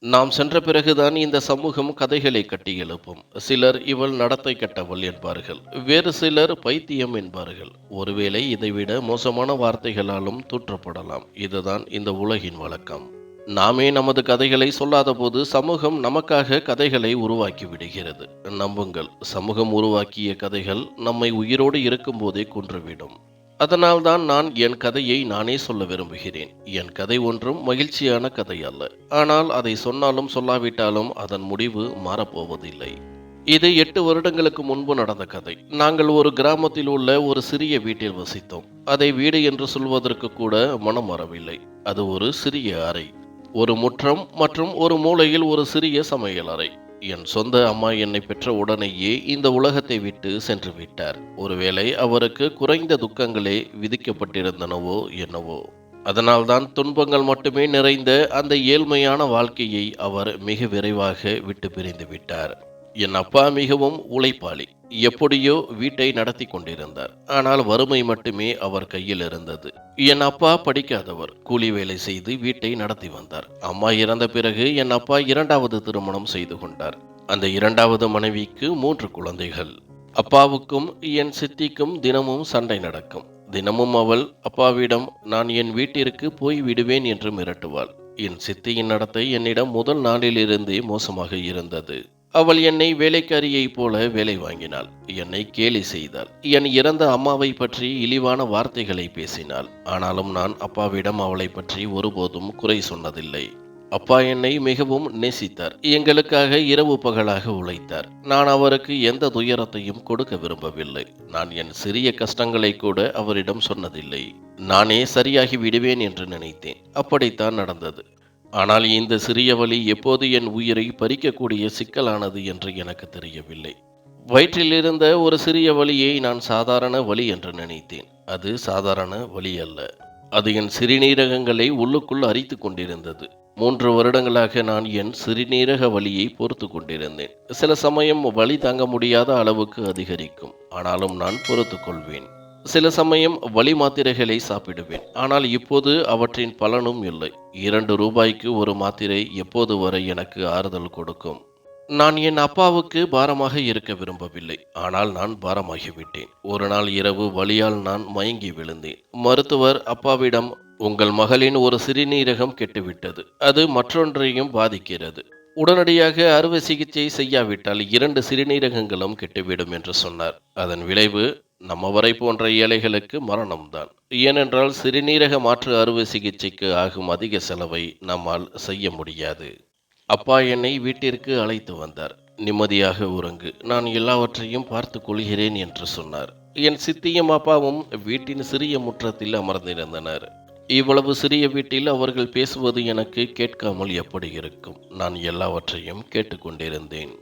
நாம் சென்ற பிறகுதான் இந்த சமூகம் கதைகளை கட்டி எழுப்பும். சிலர் இவள் நடத்தை கெட்டவள் என்பார்கள். வேறு சிலர் பைத்தியம் என்பார்கள். ஒருவேளை இதைவிட மோசமான வார்த்தைகளாலும் தூற்றப்படலாம். இதுதான் இந்த உலகின் வழக்கம். நாமே நமது கதைகளை சொல்லாதபோது சமூகம் நமக்காக கதைகளை உருவாக்கி விடுகிறது. நம்புங்கள், சமூகம் உருவாக்கிய கதைகள் நம்மை உயிரோடு இருக்கும்போதே கொன்றுவிடும். அதனால்தான் நான் என் கதையை நானே சொல்ல விரும்புகிறேன். என் கதை ஒன்றும் மகிழ்ச்சியான கதை அல்ல. ஆனால் அதை சொன்னாலும் சொல்லாவிட்டாலும் அதன் முடிவு மாறப்போவதில்லை. இது 8 வருடங்களுக்கு முன்பு நடந்த கதை. நாங்கள் ஒரு கிராமத்தில் உள்ள ஒரு சிறிய வீட்டில் வசித்தோம். அதை வீடு என்று சொல்வதற்கு கூட மனம் வரவில்லை. அது ஒரு சிறிய அறை, ஒரு முற்றம் மற்றும் ஒரு மூலையில் ஒரு சிறிய சமையல் அறை. என் சொந்த அம்மா என்னை பெற்ற உடனேயே இந்த உலகத்தை விட்டு சென்று விட்டார். ஒருவேளை அவருக்கு குறைந்த துக்கங்களே விதிக்கப்பட்டிருந்தனவோ என்னவோ. அதனால்தான் துன்பங்கள் மட்டுமே நிறைந்த அந்த ஏழ்மையான வாழ்க்கையை அவர் மிக விரைவாக விட்டு பிரிந்து விட்டார். என் அப்பா மிகவும் உழைப்பாளி. எப்படியோ வீட்டை நடத்தி கொண்டிருந்தார். ஆனால் வறுமை மட்டுமே அவர் கையில் இருந்தது. என் அப்பா படிக்காதவர். கூலி வேலை செய்து வீட்டை நடத்தி வந்தார். அம்மா இறந்த பிறகு என் அப்பா 2வது திருமணம் செய்து கொண்டார். அந்த 2வது மனைவிக்கு 3 குழந்தைகள். அப்பாவுக்கும் என் சித்திக்கும் தினமும் சண்டை நடக்கும். தினமும் அவள் அப்பாவிடம் நான் என் வீட்டிற்கு போய் விடுவேன் என்று மிரட்டுவாள். என் சித்தியின் நடத்தை என்னிடம் முதல் நாளிலிருந்தே மோசமாக இருந்தது. அவள் என்னை வேலைக்காரியைப் போல வேலை வாங்கினாள். என்னை கேலி செய்தாள். என் இறந்த அம்மாவை பற்றி இழிவான வார்த்தைகளை பேசினாள். ஆனாலும் நான் அப்பாவிடம் அவளை பற்றி ஒருபோதும் குறை சொன்னதில்லை. அப்பா என்னை மிகவும் நேசித்தார். எங்களுக்காக இரவு பகலாக உழைத்தார். நான் அவருக்கு எந்த துயரத்தையும் கொடுக்க விரும்பவில்லை. நான் என் சிறிய கஷ்டங்களை கூட அவரிடம் சொன்னதில்லை. நானே சரியாகி விடுவேன் என்று நினைத்தேன். அப்படித்தான் நடந்தது. ஆனால் இந்த சிறிய வலி எப்போது என் உயிரை பறிக்கக்கூடிய சிக்கலானது என்று எனக்கு தெரியவில்லை. வயிற்றில் இருந்த ஒரு சிறிய வலியை நான் சாதாரண வலி என்று நினைத்தேன். அது சாதாரண வலி அல்ல. அது என் சிறுநீரகங்களை உள்ளுக்குள் அரித்து கொண்டிருந்தது. 3 வருடங்களாக நான் என் சிறுநீரக வலியை பொறுத்து கொண்டிருந்தேன். சில சமயம் வலி தாங்க முடியாத அளவுக்கு அதிகரிக்கும். ஆனாலும் நான் பொறுத்து கொள்வேன். சில சமயம் வலி மாத்திரைகளை சாப்பிடுவேன். ஆனால் இப்போது அவற்றின் பலனும் இல்லை. 2 ரூபாய்க்கு ஒரு மாத்திரை எப்போது வரை எனக்கு ஆறுதல் கொடுக்கும்? நான் என் அப்பாவுக்கு பாரமாக இருக்க விரும்பவில்லை. ஆனால் நான் பாரமாகிவிட்டேன். ஒரு நாள் இரவு வலியால் நான் மயங்கி விழுந்தேன். மருத்துவர் அப்பாவிடம், உங்கள் மகளின் ஒரு சிறுநீரகம் கெட்டுவிட்டது. அது மற்றொன்றையும் பாதிக்கிறது. உடனடியாக அறுவை சிகிச்சை செய்யாவிட்டால் 2 சிறுநீரகங்களும் கெட்டுவிடும் என்று சொன்னார். அதன் விளைவு நம்மவரை போன்ற ஏழைகளுக்கு மரணம்தான். ஏனென்றால் சிறுநீரக மாற்று அறுவை சிகிச்சைக்கு ஆகும் அதிக செலவை நம்மால் செய்ய முடியாது. அப்பா என்னை வீட்டிற்கு அழைத்து வந்தார். நிம்மதியாக உறங்கு, நான் எல்லாவற்றையும் பார்த்து கொள்கிறேன் என்று சொன்னார். என் சித்தியும் அப்பாவும் வீட்டின் சிறிய முற்றத்தில் அமர்ந்திருந்தனர். இவ்வளவு சிறிய வீட்டில் அவர்கள் பேசுவது எனக்கு கேட்காமல் எப்படி இருக்கும்? நான் எல்லாவற்றையும் கேட்டுக்கொண்டிருந்தேன்.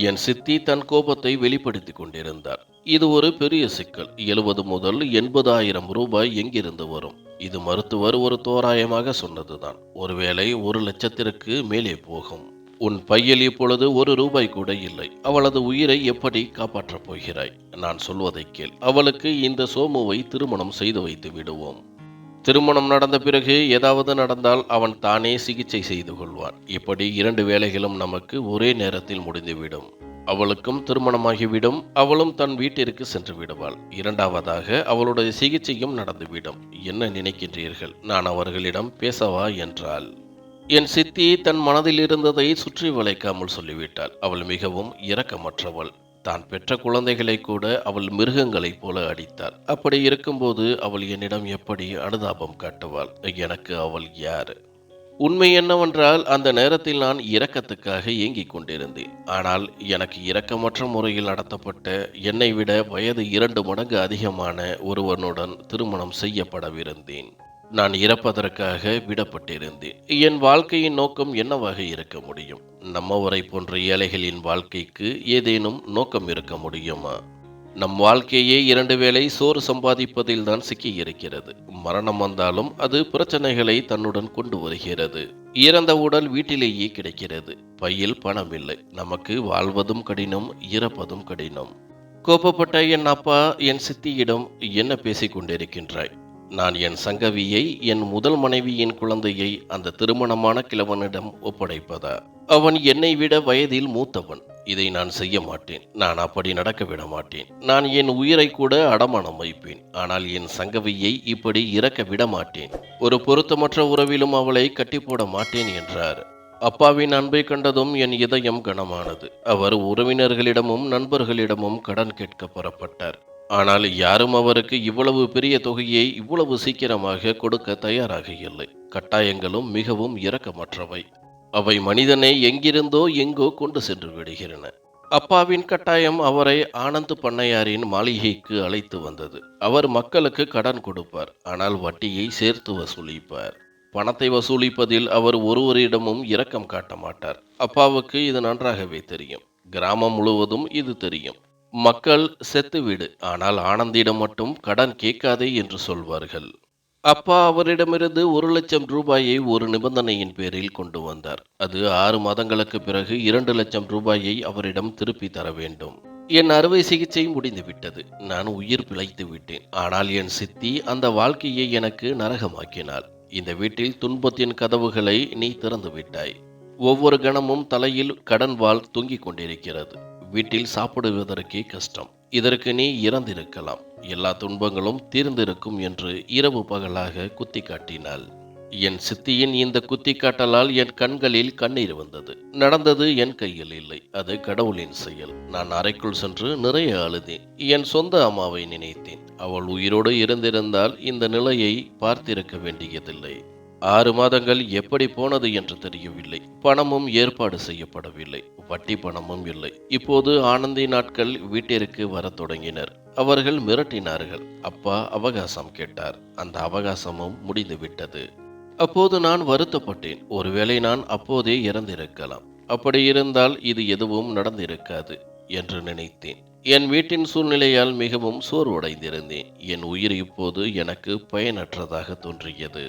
என் சித்தி தன் கோபத்தை வெளிப்படுத்தி கொண்டிருந்தார். இது ஒரு பெரிய சிக்கல். 70 முதல் 80,000 ரூபாய் எங்கிருந்து வரும்? இது மருத்துவர் ஒரு தோராயமாக சொன்னதுதான். ஒருவேளை 1,00,000க்கு மேலே போகும். உன் பையில் இப்பொழுது 1 ரூபாய் கூட இல்லை. அவளது உயிரை எப்படி காப்பாற்றப் போகிறாய்? நான் சொல்வதை கேள். அவளுக்கு இந்த சோமுவை திருமணம் செய்து வைத்து விடுவோம். திருமணம் நடந்த பிறகு ஏதாவது நடந்தால் அவன் தானே சிகிச்சை செய்து கொள்வான். இப்படி 2 வேலைகளும் நமக்கு ஒரே நேரத்தில் முடிந்துவிடும். அவளுக்கும் திருமணமாகிவிடும். அவளும் தன் வீட்டிற்கு சென்று விடுவாள். 2வதாக அவளுடைய சிகிச்சையும் நடந்துவிடும். என்ன நினைக்கின்றீர்கள்? நான் அவர்களிடம் பேசவா என்றாள். என் சித்தி தன் மனதில் இருந்ததை சுற்றி வளைக்காமல் சொல்லிவிட்டாள். அவள் மிகவும் இரக்கமற்றவள். தான் பெற்ற குழந்தைகளை கூட அவள் மிருகங்களைப் போல அடித்தாள். அப்படி இருக்கும்போது அவள் என்னிடம் எப்படி அனுதாபம் காட்டுவாள்? எனக்கு அவள் யார்? உண்மை என்னவென்றால் அந்த நேரத்தில் நான் இரக்கத்துக்காக ஏங்கிக் கொண்டிருந்தேன். ஆனால் எனக்கு இரக்கமற்ற முறையில் நடத்தப்பட்ட, என்னை விட வயது 2 மடங்கு அதிகமான ஒருவனுடன் திருமணம் செய்யப்படவிருந்தேன். நான் இறப்பதற்காக விடப்பட்டிருந்தேன். என் வாழ்க்கையின் நோக்கம் என்னவாக இருக்க முடியும்? நம்மவரை போன்ற ஏழைகளின் வாழ்க்கைக்கு ஏதேனும் நோக்கம் இருக்க முடியுமா? நம் வாழ்க்கையே 2 வேளை சோறு சம்பாதிப்பதில் தான் சிக்கி இருக்கிறது. மரணம் வந்தாலும் அது பிரச்சனைகளை தன்னுடன் கொண்டு வருகிறது. இறந்த உடல் வீட்டிலேயே கிடைக்கிறது. பையில் பணம் இல்லை. நமக்கு வாழ்வதும் கடினம், இறப்பதும் கடினம். கோபப்பட்ட என் அப்பா என் சித்தியிடம், என்ன பேசிக் கொண்டிருக்கின்றாய்? நான் என் சங்கவியை, என் முதல் மனைவியின் குழந்தையை அந்த திருமணமான கிழவனிடம் ஒப்படைப்பதா? அவன் என்னை விட வயதில் மூத்தவன். இதை நான் செய்ய மாட்டேன். நான் அப்படி நடக்க விட மாட்டேன். நான் என் உயிரை கூட அடமானம் வைப்பேன். ஆனால் என் சங்கவியை இப்படி இறக்க விட மாட்டேன். ஒரு பொருத்தமற்ற உறவிலும் அவளை கட்டி போட மாட்டேன் என்றார். அப்பாவின் அன்பை கண்டதும் என் இதயம் கனமானது. அவர் உறவினர்களிடமும் நண்பர்களிடமும் கடன் கேட்க புறப்பட்டார். ஆனால் யாரும் அவருக்கு இவ்வளவு பெரிய தொகையை இவ்வளவு சீக்கிரமாக கொடுக்க தயாராக இல்லை. கட்டாயங்களும் மிகவும் இரக்கமற்றவை. அவை மனிதனை எங்கிருந்தோ எங்கோ கொண்டு சென்று விடுகிறன. அப்பாவின் கட்டாயம் அவரை ஆனந்த் பண்ணையாரின் மாளிகைக்கு அழைத்து வந்தது. அவர் மக்களுக்கு கடன் கொடுப்பார், ஆனால் வட்டியை சேர்த்து வசூலிப்பார். பணத்தை வசூலிப்பதில் அவர் ஒருவரிடமும் இரக்கம் காட்ட மாட்டார். அப்பாவுக்கு இது நன்றாகவே தெரியும். கிராமம் முழுவதும் இது தெரியும். மக்கள் செத்துவிடு, ஆனால் ஆனந்திடம் மட்டும் கடன் கேட்காதே என்று சொல்வார்கள். அப்பா அவரிடமிருந்து 1,00,000 ரூபாயை ஒரு நிபந்தனையின் பேரில் கொண்டு வந்தார். அது 6 மாதங்களுக்கு பிறகு 2,00,000 ரூபாயை அவரிடம் திருப்பி தர வேண்டும். என் அறுவை சிகிச்சை முடிந்துவிட்டது. நான் உயிர் பிழைத்து விட்டேன். ஆனால் என் சித்தி அந்த வாழ்க்கையை எனக்கு நரகமாக்கினாள். இந்த வீட்டில் துன்பத்தின் கதவுகளை நீ திறந்து விட்டாய். ஒவ்வொரு கணமும் தலையில் கடன் வாள் தொங்கிக் கொண்டிருக்கிறது. வீட்டில் சாப்பிடுவதற்கே கஷ்டம். இதற்கு நீ இறந்திருக்கலாம். எல்லா துன்பங்களும் தீர்ந்திருக்கும் என்று இரவு பகலாக குத்தி காட்டினாள். என் சித்தியின் இந்த குத்தி காட்டலால் என் கண்களில் கண்ணீர் வந்தது. நடந்தது என் கையில் இல்லை, அது கடவுளின் செயல். நான் அறைக்குள் சென்று நிறைய அழுதேன். என் சொந்த அம்மாவை நினைத்தேன். அவள் உயிரோடு இருந்திருந்தால் இந்த நிலையை பார்த்திருக்க வேண்டியதில்லை. 6 மாதங்கள் எப்படி போனது என்று தெரியவில்லை. பணமும் ஏற்பாடு செய்யப்படவில்லை. வட்டி பணமும் இல்லை. இப்போது ஆனந்தி நாட்கள் வீட்டிற்கு வரத் தொடங்கினர். அவர்கள் மிரட்டினார்கள். அப்பா அவகாசம் கேட்டார். அந்த அவகாசமும் முடிந்துவிட்டது. அப்போது நான் வருத்தப்பட்டேன். ஒருவேளை நான் அப்போதே இறந்திருக்கலாம். அப்படி இருந்தால் இது எதுவும் நடந்திருக்காது என்று நினைத்தேன். என் வீட்டின் சூழ்நிலையால் மிகவும் சோர்வடைந்திருந்தேன். என் உயிர் இப்போது எனக்கு பயனற்றதாக தோன்றியது.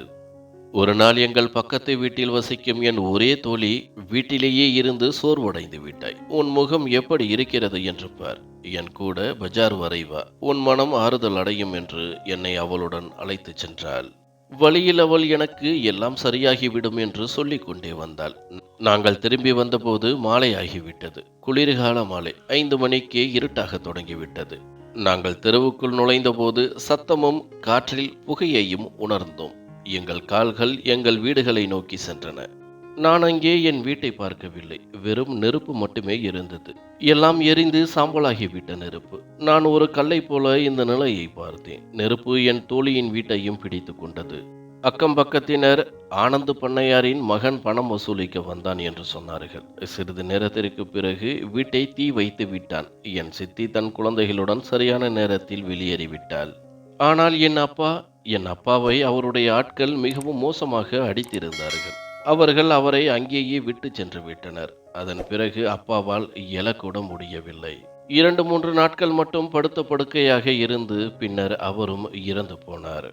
ஒரு நாள் எங்கள் பக்கத்து வீட்டில் வசிக்கும் என் ஒரே தோழி, வீட்டிலேயே இருந்து சோர்வடைந்து விட்டாய். உன் முகம் எப்படி இருக்கிறது என்று பார். என் கூட பஜார் வரை வா. உன் மனம் ஆறுதல் அடையும் என்று என்னை அவளுடன் அழைத்துச் சென்றாள். வழியில் அவள் எனக்கு எல்லாம் சரியாகிவிடும் என்று சொல்லிக் கொண்டே வந்தாள். நாங்கள் திரும்பி வந்தபோது மாலை ஆகிவிட்டது. குளிர்கால மாலை. 5 மணிக்கே இருட்டாக தொடங்கிவிட்டது. நாங்கள் தெருவுக்குள் நுழைந்தபோது சத்தமும் காற்றில் புகையையும் உணர்ந்தோம். எங்கள் கால்கள் எங்கள் வீடுகளை நோக்கி சென்றன. நான் அங்கே என் வீட்டை பார்க்கவில்லை. வெறும் நெருப்பு மட்டுமே இருந்தது. எல்லாம் எரிந்து சாம்பலாகிவிட்ட நெருப்பு. நான் ஒரு கல்லை போல இந்த நிலையை பார்த்தேன். நெருப்பு என் தோழியின் வீட்டையும் பிடித்து கொண்டது. அக்கம் பக்கத்தினர் ஆனந்த் பண்ணையாரின் மகன் பணம் வசூலிக்க வந்தான் என்று சொன்னார்கள். சிறிது நேரத்திற்கு பிறகு வீட்டை தீ வைத்து விட்டான். என் சித்தி தன் குழந்தைகளுடன் சரியான நேரத்தில் வெளியேறிவிட்டாள். ஆனால் என் அப்பாவை அவருடைய ஆட்கள் மிகவும் மோசமாக அடித்திருந்தார்கள். அவர்கள் அவரை அங்கேயே விட்டு சென்று விட்டனர். அதன் பிறகு அப்பாவால் எழக்கூட முடியவில்லை. 2-3 நாட்கள் மட்டும் படுத்த படுக்கையாக இருந்து பின்னர் அவரும் இறந்து போனார்.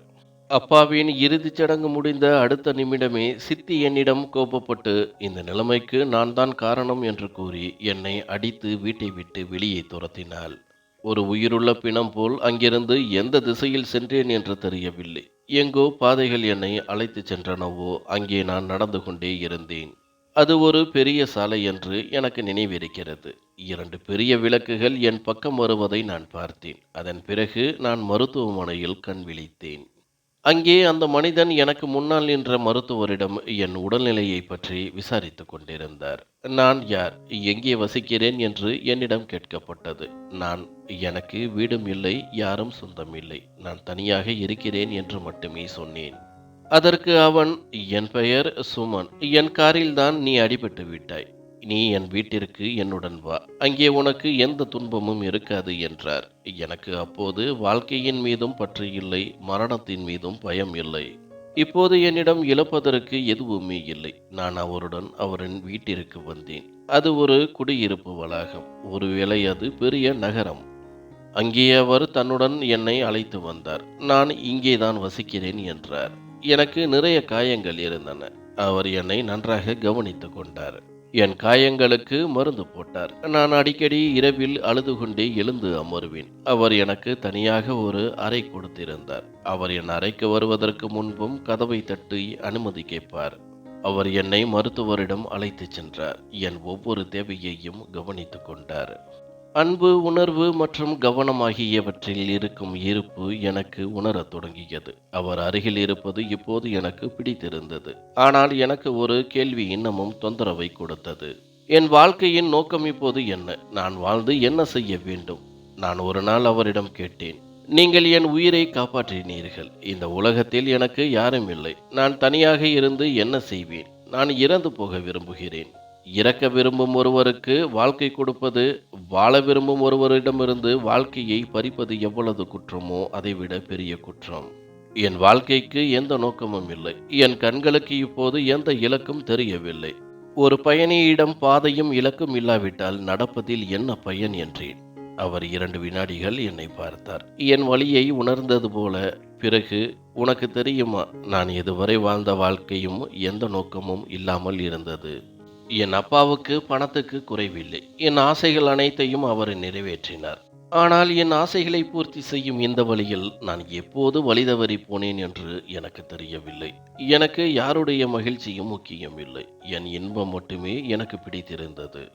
அப்பாவின் இறுதிச் சடங்கு முடிந்த அடுத்த நிமிடமே சித்தி என்னிடம் கோபப்பட்டு இந்த நிலைமைக்கு நான் தான் காரணம் என்று கூறி என்னை அடித்து வீட்டை விட்டு வெளியே துரத்தினாள். ஒரு உயிருள்ள பிணம் போல் அங்கிருந்து எந்த திசையில் சென்றேன் என்று தெரியவில்லை. எங்கோ பாதைகள் என்னை அழைத்துச் சென்றனவோ அங்கே நான் நடந்து கொண்டே இருந்தேன். அது ஒரு பெரிய சாலை என்று எனக்கு நினைவிருக்கிறது. 2 பெரிய விளக்குகள் என் பக்கம் வருவதை நான் பார்த்தேன். அதன் பிறகு நான் மருத்துவமனையில் கண் விழித்தேன். அங்கே அந்த மனிதன் எனக்கு முன்னால் நின்ற மருத்துவரிடம் என் உடல்நிலையை பற்றி விசாரித்துக் கொண்டிருந்தார். நான் யார், எங்கே வசிக்கிறேன் என்று என்னிடம் கேட்கப்பட்டது. எனக்கு வீடும் இல்லை, யாரும் சொந்தம் இல்லை, நான் தனியாக இருக்கிறேன் என்று மட்டுமே சொன்னேன். அதற்கு அவன், என் பெயர் சுமன், என் காரில்தான் நீ அடிபட்டு விட்டாய். நீ என் வீட்டிற்கு என்னுடன் வா, அங்கே உனக்கு எந்த துன்பமும் இருக்காது என்றார். எனக்கு அப்போது வாழ்க்கையின் மீதும் பற்று இல்லை, மரணத்தின் மீதும் பயம் இல்லை. இப்போது என்னிடம் இழப்பதற்கு எதுவுமே இல்லை. நான் அவரின் வீட்டிற்கு வந்தேன். அது ஒரு குடியிருப்பு வளாகம். ஒருவேளை அது பெரிய நகரம். அங்கே அவர் தன்னுடன் என்னை அழைத்து வந்தார். நான் இங்கேதான் வசிக்கிறேன் என்றார். எனக்கு நிறைய காயங்கள் இருந்தன. அவர் என்னை நன்றாக கவனித்து கொண்டார். என் காயங்களுக்கு மருந்து போட்டார். நான் அடிக்கடி இரவில் அழுது கொண்டே எழுந்து அமருவேன். அவர் எனக்கு தனியாக ஒரு அறை கொடுத்திருந்தார். அவர் என் அறைக்கு வருவதற்கு முன்பும் கதவை தட்டி அனுமதி கேட்பார். அவர் என்னை மருத்துவரிடம் அழைத்துச் சென்றார். என் ஒவ்வொரு தேவையையும் கவனித்துக் கொண்டார். அன்பு, உணர்வு மற்றும் கவனம் ஆகியவற்றில் இருக்கும் ஈர்ப்பு எனக்கு உணரத் தொடங்கியது. அவர் அருகில் இருப்பது இப்போது எனக்கு பிடித்திருந்தது. ஆனால் எனக்கு ஒரு கேள்வி இன்னமும் தொந்தரவை கொடுத்தது. என் வாழ்க்கையின் நோக்கம் இப்போது என்ன? நான் வாழ்ந்து என்ன செய்ய வேண்டும்? நான் ஒரு நாள் அவரிடம் கேட்டேன். நீங்கள் என் உயிரை காப்பாற்றினீர்கள். இந்த உலகத்தில் எனக்கு யாரும் இல்லை. நான் தனியாக இருந்து என்ன செய்வேன்? நான் இறந்து போக விரும்புகிறேன். இறக்க விரும்பும் ஒருவருக்கு வாழ்க்கை கொடுப்பது, வாழ விரும்பும் ஒருவரிடமிருந்து வாழ்க்கையை பறிப்பது எவ்வளவு குற்றமோ அதைவிட பெரிய குற்றம். என் வாழ்க்கைக்கு எந்த நோக்கமும் இல்லை. என் கண்களுக்கு இப்போது எந்த இலக்கும் தெரியவில்லை. ஒரு பயணியிடம் பாதையும் இலக்கும் இல்லாவிட்டால் நடப்பதில் என்ன பயன் என்றேன். அவர் 2 வினாடிகள் என்னை பார்த்தார். என் வலியை உணர்ந்தது போல, பிறகு, உனக்கு தெரியுமா, நான் இதுவரை வாழ்ந்த வாழ்க்கையும் எந்த நோக்கமும் இல்லாமல் இருந்தது. என் அப்பாவுக்கு பணத்துக்கு குறைவில்லை. என் ஆசைகள் அனைத்தையும் அவர் நிறைவேற்றினார். ஆனால் என் ஆசைகளை பூர்த்தி செய்யும் இந்த வழியில் நான் எப்போது வழிதவறி போனேன் என்று எனக்கு தெரியவில்லை. எனக்கு யாருடைய மகிழ்ச்சியும் முக்கியம் இல்லை. என் இன்பம் மட்டுமே எனக்கு பிடித்திருந்தது.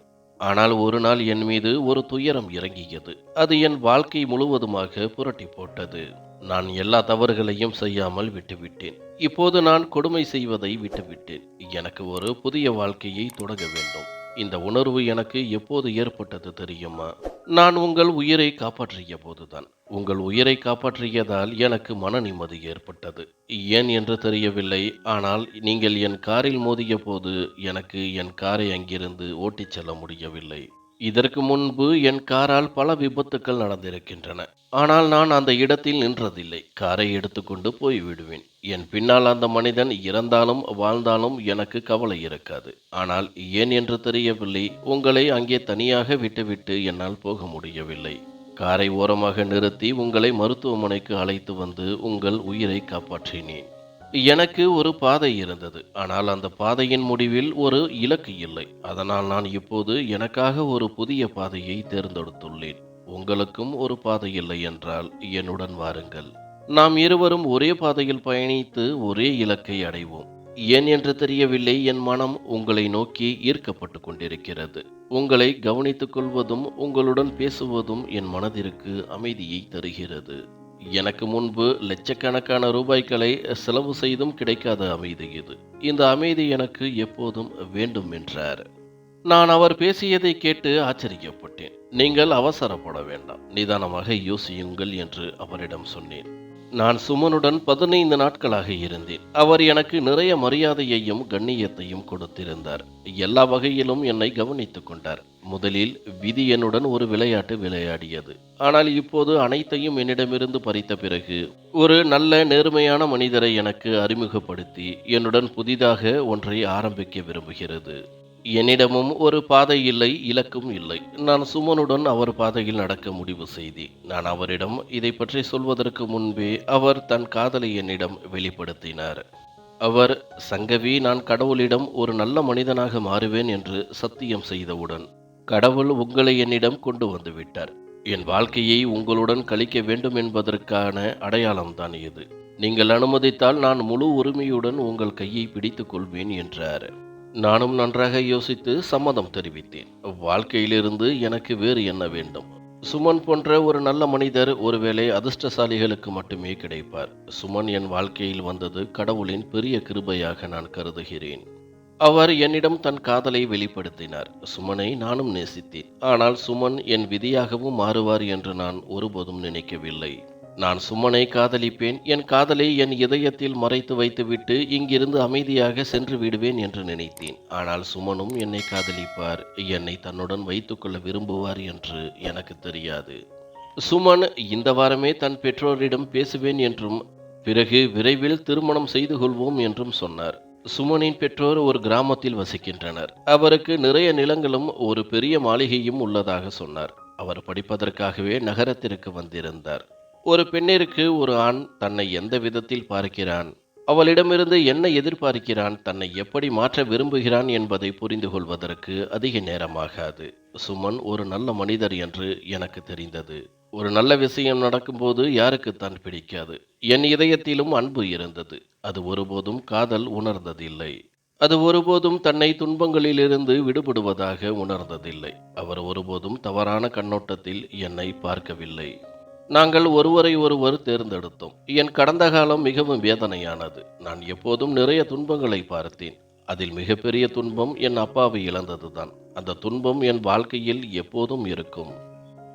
ஆனால் ஒரு நாள் என் மீது ஒரு துயரம் இறங்கியது. அது என் வாழ்க்கை முழுவதுமாக புரட்டி போட்டது. நான் எல்லா தவறுகளையும் செய்யாமல் விட்டுவிட்டேன். இப்போது நான் கொடுமை செய்வதை விட்டுவிட்டேன். எனக்கு ஒரு புதிய வாழ்க்கையை தொடங்க வேண்டும். இந்த உணர்வு எனக்கு எப்போது ஏற்பட்டது தெரியுமா? நான் உங்கள் உயிரை காப்பாற்றிய போதுதான். உங்கள் உயிரை காப்பாற்றியதால் எனக்கு மன நிம்மதி ஏற்பட்டது. ஏன் என்று தெரியவில்லை. ஆனால் நீங்கள் என் காரில் மோதிய போது எனக்கு என் காரை அங்கிருந்து ஓட்டிச் செல்ல முடியவில்லை. இதற்கு முன்பு என் காரால் பல விபத்துக்கள் நடந்திருக்கின்றன. ஆனால் நான் அந்த இடத்தில் நின்றதில்லை. காரை எடுத்துக்கொண்டு போய்விடுவேன். என் பின்னால் அந்த மனிதன் இறந்தாலும் வாழ்ந்தாலும் எனக்கு கவலை இருக்காது. ஆனால் ஏன் என்று தெரியவில்லை, உங்களை அங்கே தனியாக விட்டுவிட்டு என்னால் போக முடியவில்லை. காரை ஓரமாக நிறுத்தி உங்களை மருத்துவமனைக்கு அழைத்து வந்து உங்கள் உயிரை காப்பாற்றினேன். எனக்கு ஒரு பாதை இருந்தது. ஆனால் அந்த பாதையின் முடிவில் ஒரு இலக்கு இல்லை. அதனால் நான் இப்போது எனக்காக ஒரு புதிய பாதையை தேர்ந்தெடுத்துள்ளேன். உங்களுக்கும் ஒரு பாதை இல்லை என்றால் என்னுடன் வாருங்கள். நாம் இருவரும் ஒரே பாதையில் பயணித்து ஒரே இலக்கை அடைவோம். ஏன் என்று தெரியவில்லை, என் மனம் உங்களை நோக்கி ஈர்க்கப்பட்டு கொண்டிருக்கிறது. உங்களை கவனித்துக் கொள்வதும் உங்களுடன் பேசுவதும் என் மனதிற்கு அமைதியை தருகிறது. எனக்கு முன்பு லட்சக்கணக்கான ரூபாய்களை செலவு செய்தும் கிடைக்காத அமைதி இது. இந்த அமைதி எனக்கு எப்போதும் வேண்டும் என்றார். நான் அவர் பேசியதை கேட்டு ஆச்சரியப்பட்டேன். நீங்கள் அவசரப்பட வேண்டாம், நிதானமாக யோசியுங்கள் என்று அவரிடம் சொன்னேன். நான் சுமனுடன் 15 நாட்களாக இருந்தேன். அவர் எனக்கு நிறைய மரியாதையையும் கண்ணியத்தையும் கொடுத்திருந்தார். எல்லா வகையிலும் என்னை கவனித்துக் கொண்டார். முதலில் விதி என்னுடன் ஒரு விளையாட்டு விளையாடியது. ஆனால் இப்போது அனைத்தையும் என்னிடமிருந்து பறித்த பிறகு ஒரு நல்ல நேர்மையான மனிதரை எனக்கு அறிமுகப்படுத்தி என்னுடன் புதிதாக ஒன்றை ஆரம்பிக்க விரும்புகிறது. என்னிடமும் ஒரு பாதை இல்லை, இலக்கும் இல்லை. நான் சுமனுடன் அவர் பாதையில் நடக்க முடிவு செய்தேன். நான் அவரிடம் இதை பற்றி சொல்வதற்கு முன்பே அவர் தன் காதலை என்னிடம் வெளிப்படுத்தினார். அவர், சங்கவி, நான் கடவுளிடம் ஒரு நல்ல மனிதனாக மாறுவேன் என்று சத்தியம் செய்தவுடன் கடவுள் உங்களை என்னிடம் கொண்டு வந்து விட்டார். என் வாழ்க்கையை உங்களுடன் கழிக்க வேண்டும் என்பதற்கான அடையாளம்தான் இது. நீங்கள் அனுமதித்தால் நான் முழு உரிமையுடன் உங்கள் கையை பிடித்துக் கொள்வேன் என்றார். நானும் நன்றாக யோசித்து சம்மதம் தெரிவித்தேன். வாழ்க்கையிலிருந்து எனக்கு வேறு என்ன வேண்டும்? சுமன் போன்ற ஒரு நல்ல மனிதர் ஒருவேளை அதிர்ஷ்டசாலிகளுக்கு மட்டுமே கிடைப்பார். சுமன் என் வாழ்க்கையில் வந்தது கடவுளின் பெரிய கிருபையாக நான் கருதுகிறேன். அவர் என்னிடம் தன் காதலை வெளிப்படுத்தினார். சுமனை நானும் நேசித்தேன். ஆனால் சுமன் என் விதியாகவும் மாறுவார் என்று நான் ஒருபோதும் நினைக்கவில்லை. நான் சுமனை காதலிப்பேன், என் காதலை என் இதயத்தில் மறைத்து வைத்துவிட்டு இங்கிருந்து அமைதியாக சென்று விடுவேன் என்று நினைத்தேன். ஆனால் சுமனும் என்னை காதலிப்பார், என்னை தன்னுடன் வைத்துக்கொள்ள விரும்புவார் என்று எனக்கு தெரியாது. சுமன் இந்த வாரமே தன் பெற்றோரிடம் பேசுவேன் என்றும் பிறகு விரைவில் திருமணம் செய்து கொள்வோம் என்றும் சொன்னார். சுமனின் பெற்றோர் ஒரு கிராமத்தில் வசிக்கின்றனர். அவருக்கு நிறைய நிலங்களும் ஒரு பெரிய மாளிகையும் உள்ளதாக சொன்னார். அவர் படிப்பதற்காகவே நகரத்திற்கு வந்திருந்தார். ஒரு பெண்ணிற்கு ஒரு ஆண் தன்னை எந்த விதத்தில் பார்க்கிறான், அவளிடமிருந்து என்ன எதிர்பார்க்கிறான், தன்னை எப்படி மாற்ற விரும்புகிறான் என்பதை புரிந்து கொள்வதற்கு அதிக நேரமாகாது. சுமன் ஒரு நல்ல மனிதர் என்று எனக்கு தெரிந்தது. ஒரு நல்ல விஷயம் நடக்கும்போது யாருக்குத்தான் பிடிக்காது? என் இதயத்திலும் அன்பு இருந்தது. அது ஒருபோதும் காதல் உணர்ந்ததில்லை. அது ஒருபோதும் தன்னை துன்பங்களிலிருந்து விடுபடுவதாக உணர்ந்ததில்லை. அவர் ஒருபோதும் தவறான கண்ணோட்டத்தில் என்னை பார்க்கவில்லை. நாங்கள் ஒருவரை ஒருவர் தேர்ந்தெடுத்தோம். என் கடந்த காலம் மிகவும் வேதனையானது. நான் எப்போதும் நிறைய துன்பங்களை பார்த்தேன். அதில் மிகப்பெரிய துன்பம் என் அப்பாவை இழந்ததுதான். அந்த துன்பம் என் வாழ்க்கையில் எப்போதும் இருக்கும்.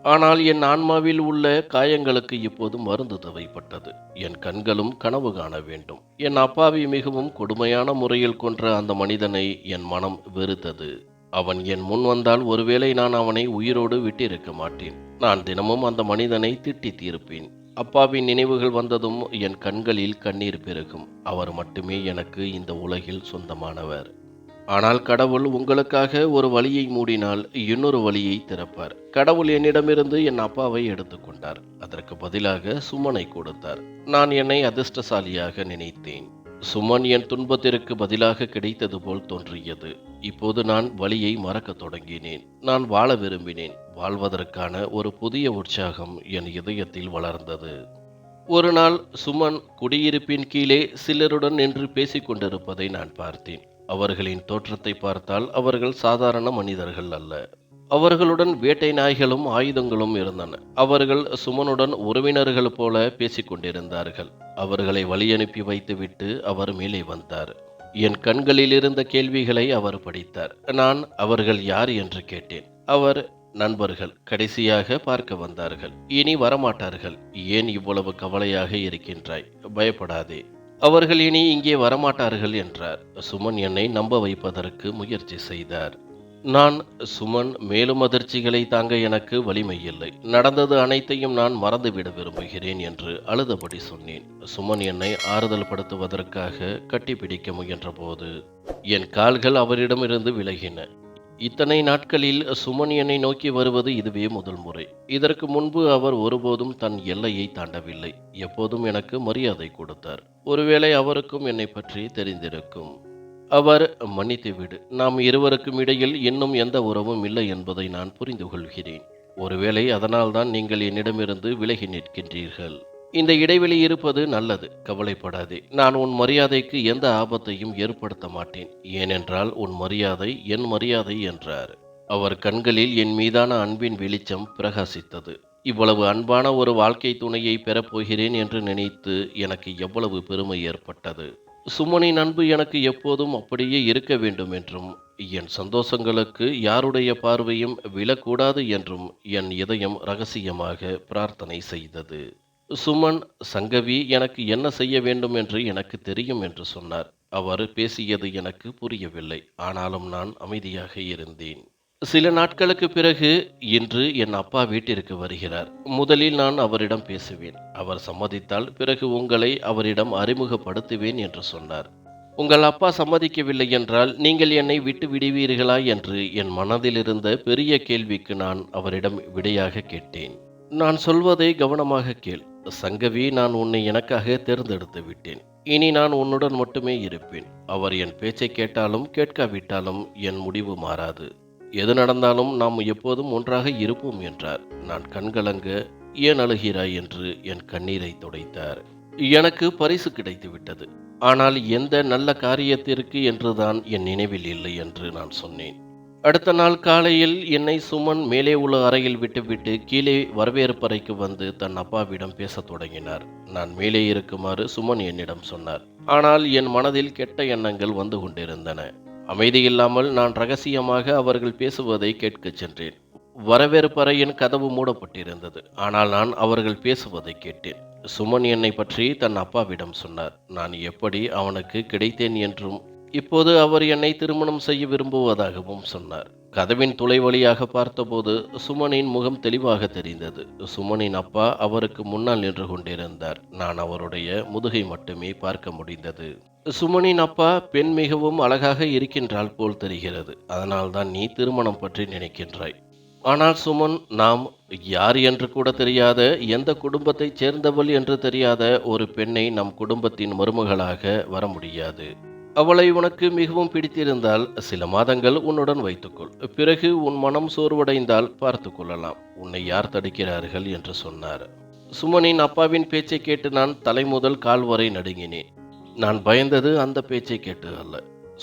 ஆனால் என் ஆன்மாவில் உள்ள காயங்களுக்கு இப்போது மருந்து தேவைப்பட்டது. என் கண்களும் கனவு காண வேண்டும். என் அப்பாவை மிகவும் கொடுமையான முறையில் கொன்ற அந்த மனிதனை என் மனம் வெறுத்தது. அவன் என் முன் வந்தால் ஒருவேளை நான் அவனை உயிரோடு விட்டிருக்க மாட்டேன். நான் தினமும் அந்த மனிதனை திட்டி தீர்ப்பேன். அப்பாவின் நினைவுகள் வந்ததும் என் கண்களில் கண்ணீர் பெருகும். அவர் மட்டுமே எனக்கு இந்த உலகில் சொந்தமானவர். ஆனால் கடவுள் உங்களுக்காக ஒரு வழியை மூடினால் இன்னொரு வழியை திறப்பார். கடவுள் என்னிடமிருந்து என் அப்பாவை எடுத்துக்கொண்டார். அதற்கு பதிலாக சுமனை கொடுத்தார். நான் என்னை அதிர்ஷ்டசாலியாக நினைத்தேன். சுமன் என் துன்பத்திற்கு பதிலாக கிடைத்தது போல் தோன்றியது. இப்போது நான் வழியை மறக்கத் தொடங்கினேன். நான் வாழ விரும்பினேன். வாழ்வதற்கான ஒரு புதிய உற்சாகம் என் இதயத்தில் வளர்ந்தது. ஒரு நாள் சுமன் குடியிருப்பின் கீழே சிலருடன் நின்று பேசிக் கொண்டிருப்பதை நான் பார்த்தேன். அவர்களின் தோற்றத்தை பார்த்தால் அவர்கள் சாதாரண மனிதர்கள் அல்ல. அவர்களுடன் வேட்டை நாய்களும் ஆயுதங்களும் இருந்தன. அவர்கள் சுமனுடன் உறவினர்கள் போல பேசிக் கொண்டிருந்தார்கள். அவர்களை வழியனுப்பி வைத்துவிட்டு அவர் மேலே வந்தார். என் கண்களில் இருந்த கேள்விகளை அவர் படித்தார். நான் அவர்கள் யார் என்று கேட்டேன். அவர் நண்பர்கள், கடைசியாக பார்க்க வந்தார்கள், இனி வரமாட்டார்கள். ஏன் இவ்வளவு கவலையாக இருக்கின்றாய்? பயப்படாதே, அவர்கள் இனி இங்கே வரமாட்டார்கள் என்றார். சுமன் என்னை நம்ப வைப்பதற்கு முயற்சி செய்தார். நான் சுமன், மேலும் அதிர்ச்சிகளை தாங்க எனக்கு வலிமை இல்லை. நடந்தது அனைத்தையும் நான் மறந்துவிட விரும்புகிறேன் என்று அழுதபடி சொன்னேன். சுமன் என்னை ஆறுதல் படுத்துவதற்காக கட்டிப்பிடிக்க முயன்றபோது என் கால்கள் அவரிடமிருந்து விலகின. இத்தனை நாட்களில் சுமன் என்னை நோக்கி வருவது இதுவே முதல் முறை. இதற்கு முன்பு அவர் ஒருபோதும் தன் எல்லையை தாண்டவில்லை. எப்போதும் எனக்கு மரியாதை கொடுத்தார். ஒருவேளை அவருக்கும் என்னை பற்றி தெரிந்திருக்கும். அவர், மன்னித்துவிடு, நாம் இருவருக்கும் இடையில் இன்னும் எந்த உறவும் இல்லை என்பதை நான் புரிந்து கொள்கிறேன். ஒருவேளை அதனால்தான் நீங்கள் என்னிடமிருந்து விலகி நிற்கின்றீர்கள். இந்த இடைவெளி இருப்பது நல்லது. கவலைப்படாதே. நான் உன் மரியாதைக்கு எந்த ஆபத்தையும் ஏற்படுத்த மாட்டேன். ஏனென்றால் உன் மரியாதை என் மரியாதை என்றார். அவர் கண்களில் என் மீதான அன்பின் வெளிச்சம் பிரகாசித்தது. இவ்வளவு அன்பான ஒரு வாழ்க்கை துணையை பெறப்போகிறேன் என்று நினைத்து எனக்கு எவ்வளவு பெருமை ஏற்பட்டது. சுமனின் அன்பு எனக்கு எப்போதும் அப்படியே இருக்க வேண்டும் என்றும், என் சந்தோஷங்களுக்கு யாருடைய பார்வையும் விழக்கூடாது என்றும் என் இதயம் ரகசியமாக பிரார்த்தனை செய்தது. சுமன், சங்கவி எனக்கு என்ன செய்ய வேண்டும் என்று எனக்கு தெரியும் என்று சொன்னார். அவர் பேசியது எனக்கு புரியவில்லை. ஆனாலும் நான் அமைதியாக இருந்தேன். சில நாட்களுக்கு பிறகு இன்று என் அப்பா வீட்டிற்கு வருகிறார். முதலில் நான் அவரிடம் பேசுவேன். அவர் சம்மதித்தால் பிறகு உங்களை அவரிடம் அறிமுகப்படுத்துவேன் என்று சொன்னார். உங்கள் அப்பா சம்மதிக்கவில்லை என்றால் நீங்கள் என்னை விட்டு விடுவீர்களா என்று என் மனதில் இருந்த பெரிய கேள்விக்கு நான் அவரிடம் விடையாக கேட்டேன். நான் சொல்வதை கவனமாக கேள் சங்கவி. நான் உன்னை எனக்காக தேர்ந்தெடுத்து விட்டேன். இனி நான் உன்னுடன் மட்டுமே இருப்பேன். அவர் என் பேச்சை கேட்டாலும் கேட்காவிட்டாலும் என் முடிவு மாறாது. எது நடந்தாலும் நாம் எப்போதும் ஒன்றாக இருப்போம் என்றார். நான் கண்கலங்க, ஏன் அழுகிறாய் என்று என் கண்ணீரை துடைத்தார். எனக்கு பரிசு கிடைத்து விட்டது. ஆனால் எந்த நல்ல காரியத்திற்கு என்றுதான் என் நினைவில் இல்லை என்று நான் சொன்னேன். அடுத்த நாள் காலையில் என்னை சுமன் மேலே உள்ள அறையில் விட்டுவிட்டு கீழே வரவேற்பறைக்கு வந்து தன் அப்பாவிடம் பேசத் தொடங்கினார். நான் மேலே இருக்குமாறு சுமன் என்னிடம் சொன்னார். ஆனால் என் மனதில் கெட்ட எண்ணங்கள் வந்து கொண்டிருந்தன. அமைதியில்லாமல் நான் ரகசியமாக அவர்கள் பேசுவதை கேட்கச் சென்றேன். வரவேற்பறையின் கதவு மூடப்பட்டிருந்தது. ஆனால் நான் அவர்கள் பேசுவதை கேட்டேன். சுமன் என்னை பற்றி தன் அப்பாவிடம் சொன்னார். நான் எப்படி அவனுக்கு கிடைத்தேன் என்றும், இப்போது அவர் என்னை திருமணம் செய்ய விரும்புவதாகவும் சொன்னார். கதவின் துளை வழியாக பார்த்தபோது சுமனின் முகம் தெளிவாக தெரிந்தது. சுமனின் அப்பா அவருக்கு முன்னால் நின்று கொண்டிருந்தார். நான் அவருடைய முதுகை மட்டுமே பார்க்க முடிந்தது. சுமனின் அப்பா, பெண் மிகவும் அழகாக இருக்கின்றாள் போல் தெரிகிறது. அதனால்தான் நீ திருமணம் பற்றி நினைக்கின்றாய். ஆனால் சுமன், நாம் யார் என்று கூட தெரியாத, எந்த குடும்பத்தைச் சேர்ந்தவள் என்று தெரியாத ஒரு பெண்ணை நம் குடும்பத்தின் மருமகளாக வர முடியாது. அவளை உனக்கு மிகவும் பிடித்திருந்தால் சில மாதங்கள் உன்னுடன் வைத்துக்கொள். பிறகு உன் மனம் சோர்வடைந்தால் பார்த்து கொள்ளலாம். உன்னை யார் தடுக்கிறார்கள் என்று சொன்னார். சுமனின் அப்பாவின் பேச்சை கேட்டு நான் தலை முதல் கால் வரை நடுங்கினேன். நான் பயந்தது அந்த பேச்சை கேட்டு அல்ல,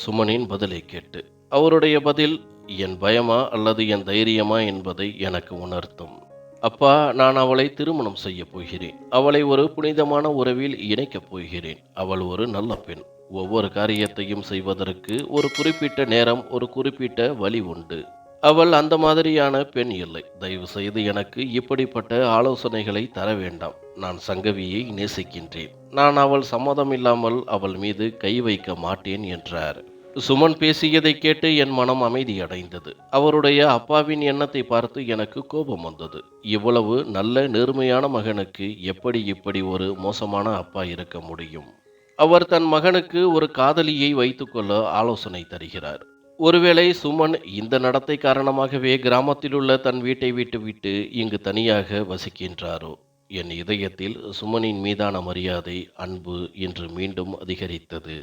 சுமனின் பதிலை கேட்டு. அவருடைய பதில் என் பயமா அல்லது என் தைரியமா என்பதை எனக்கு உணர்த்தும். அப்பா, நான் அவளை திருமணம் செய்ய போகிறேன். அவளை ஒரு புனிதமான உறவில் இணைக்கப் போகிறேன். அவள் ஒரு நல்ல பெண். ஒவ்வொரு காரியத்தையும் செய்வதற்கு ஒரு குறிப்பிட்ட நேரம், ஒரு குறிப்பிட்ட வழி உண்டு. அவள் அந்த மாதிரியான பெண் இல்லை. தயவு செய்து எனக்கு இப்படிப்பட்ட ஆலோசனைகளை தர வேண்டாம். நான் சங்கவியை நேசிக்கின்றேன். நான் அவள் சம்மதம் இல்லாமல் அவள் மீது கை வைக்க மாட்டேன் என்றார். சுமன் பேசியதை கேட்டு என் மனம் அமைதியடைந்தது. அவருடைய அப்பாவின் எண்ணத்தை பார்த்து எனக்கு கோபம் வந்தது. இவ்வளவு நல்ல நேர்மையான மகனுக்கு எப்படி இப்படி ஒரு மோசமான அப்பா இருக்க முடியும்? அவர் தன் மகனுக்கு ஒரு காதலியை வைத்துக்கொள்ள ஆலோசனை தருகிறார். ஒருவேளை சுமன் இந்த நடத்தை காரணமாகவே கிராமத்திலுள்ள தன் வீட்டை விட்டுவிட்டு இங்கு தனியாக வசிக்கின்றாரோ? என் இதயத்தில் சுமனின் மீதான மரியாதை, அன்பு இன்று மீண்டும் அதிகரித்தது.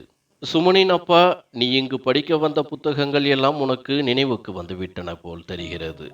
சுமனின் அப்பா, நீ இங்கு படிக்க வந்த புத்தகங்கள் எல்லாம் உனக்கு நினைவுக்கு வந்துவிட்டன போல் தெரிகிறது.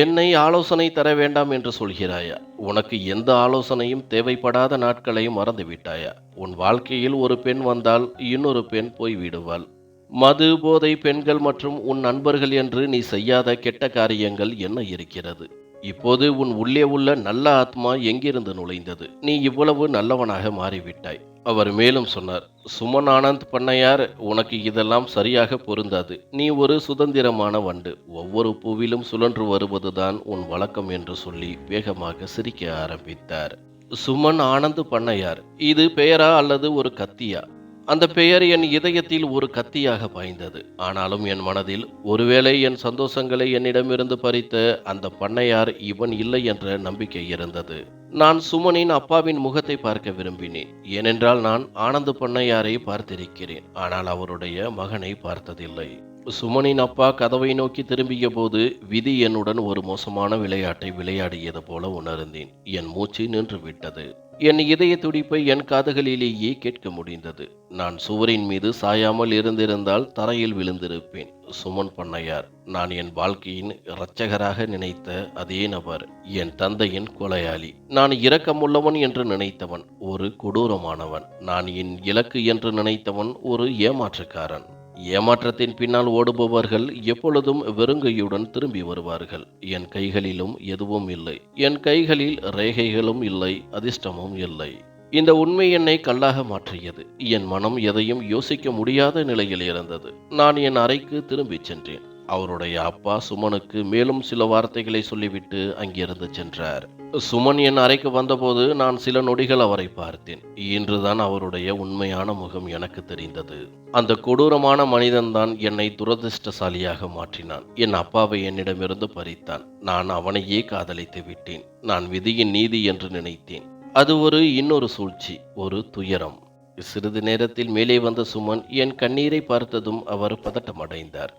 என்னை ஆலோசனை தர வேண்டாம் என்று சொல்கிறாயா? உனக்கு எந்த ஆலோசனையும் தேவைப்படாத நாட்களை மறந்துவிட்டாயா? உன் வாழ்க்கையில் ஒரு பெண் வந்தால் இன்னொரு பெண் போய்விடுவாள். மது, போதை, பெண்கள் மற்றும் உன் நண்பர்கள் என்று நீ செய்யாத கெட்ட காரியங்கள் என்ன இருக்கிறது? இப்போது உன் உள்ளே உள்ள நல்ல ஆத்மா எங்கிருந்து நுழைந்தது? நீ இவ்வளவு நல்லவனாக மாறிவிட்டாய். அவர் மேலும் சொன்னார், சுமன் ஆனந்த் பண்ணையார், உனக்கு இதெல்லாம் சரியாக பொருந்தாது. நீ ஒரு சுதந்திரமான வண்டு. ஒவ்வொரு பூவிலும் சுழன்று வருவதுதான் உன் வழக்கம் என்று சொல்லி வேகமாக சிரிக்க ஆரம்பித்தார். சுமன் ஆனந்த் பண்ணையார், இது பெயரா அல்லது ஒரு கத்தியா? அந்த பெயர் என் இதயத்தில் ஒரு கத்தியாக பாய்ந்தது. ஆனாலும் என் மனதில் ஒருவேளை என் சந்தோஷங்களை என்னிடமிருந்து பறித்த அந்த பண்ணையார் இவன் இல்லை என்ற நம்பிக்கை இருந்தது. நான் சுமனின் அப்பாவின் முகத்தை பார்க்க விரும்பினேன். ஏனென்றால் நான் ஆனந்த் பண்ணையாரை பார்த்திருக்கிறேன், ஆனால் அவருடைய மகனை பார்த்ததில்லை. சுமனின் அப்பா கதவை நோக்கி திரும்பிய போது விதி என்னுடன் ஒரு மோசமான விளையாட்டை விளையாடியது போல உணர்ந்தேன். என் மூச்சு நின்று விட்டது. என் இதய துடிப்பை என் காதுகளிலேயே கேட்க முடிந்தது. நான் சுவரின் மீது சாயாமல் இருந்திருந்தால் தரையில் விழுந்திருப்பேன். சுமன் பண்ணையார், நான் என் வாழ்க்கையின் இரட்சகராக நினைத்த அதே நபர், என் தந்தையின் கொலையாளி. நான் இரக்கமுள்ளவன் என்று நினைத்தவன் ஒரு கொடூரமானவன். நான் என் இலக்கு என்று நினைத்தவன் ஒரு ஏமாற்றுக்காரன். ஏமாற்றத்தின் பின்னால் ஓடுபவர்கள் எப்பொழுதும் வெறுங்கையுடன் திரும்பி வருவார்கள். என் கைகளிலும் எதுவும் இல்லை. என் கைகளில் ரேகைகளும் இல்லை, அதிர்ஷ்டமும் இல்லை. இந்த உண்மை என்னை கல்லாக மாற்றியது. என் மனம் எதையும் யோசிக்க முடியாத நிலையில் இருந்தது. நான் என் அறைக்கு திரும்பிச் சென்றேன். அவருடைய அப்பா சுமனுக்கு மேலும் சில வார்த்தைகளை சொல்லிவிட்டு அங்கிருந்து சென்றார். சுமன் என் அறைக்கு வந்தபோது நான் சில நொடிகள் அவரை பார்த்தேன். இன்றுதான் அவருடைய உண்மையான முகம் எனக்கு தெரிந்தது. அந்த கொடூரமான மனிதன்தான் என்னை துரதிர்ஷ்டசாலியாக மாற்றினான். என் அப்பாவை என்னிடமிருந்து பறித்தான். நான் அவனையே காதலித்து விட்டேன். நான் விதியின் நீதி என்று நினைத்தேன். அது இன்னொரு சூழ்ச்சி, ஒரு துயரம். சிறிது நேரத்தில் மேலே வந்த சுமன் என் கண்ணீரை பார்த்ததும் அவர் பதட்டமடைந்தார்.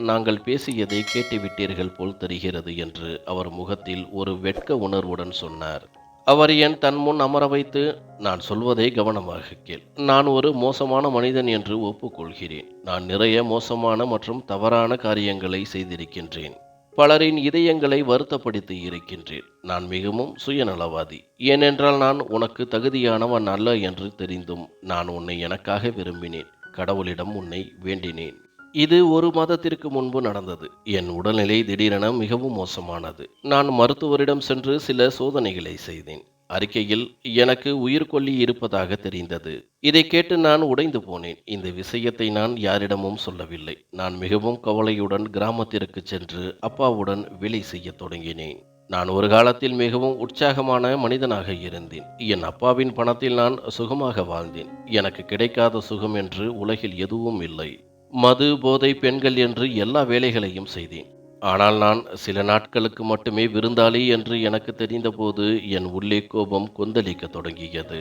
நாங்கள் பேசியதை கேட்டுவிட்டீர்கள் போல் தெரிகிறது என்று அவர் முகத்தில் ஒரு வெட்க உணர்வுடன் சொன்னார். அவர் தன் முன் அமர வைத்து, நான் சொல்வதை கவனமாக கேள். நான் ஒரு மோசமான மனிதன் என்று ஒப்புக்கொள்கிறேன். நான் நிறைய மோசமான மற்றும் தவறான காரியங்களை செய்திருக்கின்றேன். பலரின் இதயங்களை வருத்தப்படுத்தி இருக்கின்றேன். நான் மிகவும் சுயநலவாதி. ஏனென்றால் நான் உனக்கு தகுதியானவன் அல்ல என்று தெரிந்தும் நான் உன்னை எனக்காக விரும்பினேன். கடவுளிடம் உன்னை வேண்டினேன். இது ஒரு மாதத்திற்கு முன்பு நடந்தது. என் உடல்நிலை திடீரென மிகவும் மோசமானது. நான் மருத்துவரிடம் சென்று சில சோதனைகளை செய்தேன். அறிக்கையில் எனக்கு உயிர்கொல்லி இருப்பதாக தெரிந்தது. இதை கேட்டு நான் உடைந்து போனேன். இந்த விஷயத்தை நான் யாரிடமும் சொல்லவில்லை. நான் மிகவும் கவலையுடன் கிராமத்திற்கு சென்று அப்பாவுடன் வேலை செய்ய தொடங்கினேன். நான் ஒரு காலத்தில் மிகவும் உற்சாகமான மனிதனாக இருந்தேன். என் அப்பாவின் பணத்தில் நான் சுகமாக வாழ்ந்தேன். எனக்கு கிடைக்காத சுகம் என்று உலகில் எதுவும் இல்லை. மது, போதை, பெண்கள் என்று எல்லா வேலைகளையும் செய்தேன். ஆனால் நான் சில நாட்களுக்கு மட்டுமே விருந்தாளி என்று எனக்கு தெரிந்தபோது என் உள்ளே கோபம் கொந்தளிக்கத் தொடங்கியது.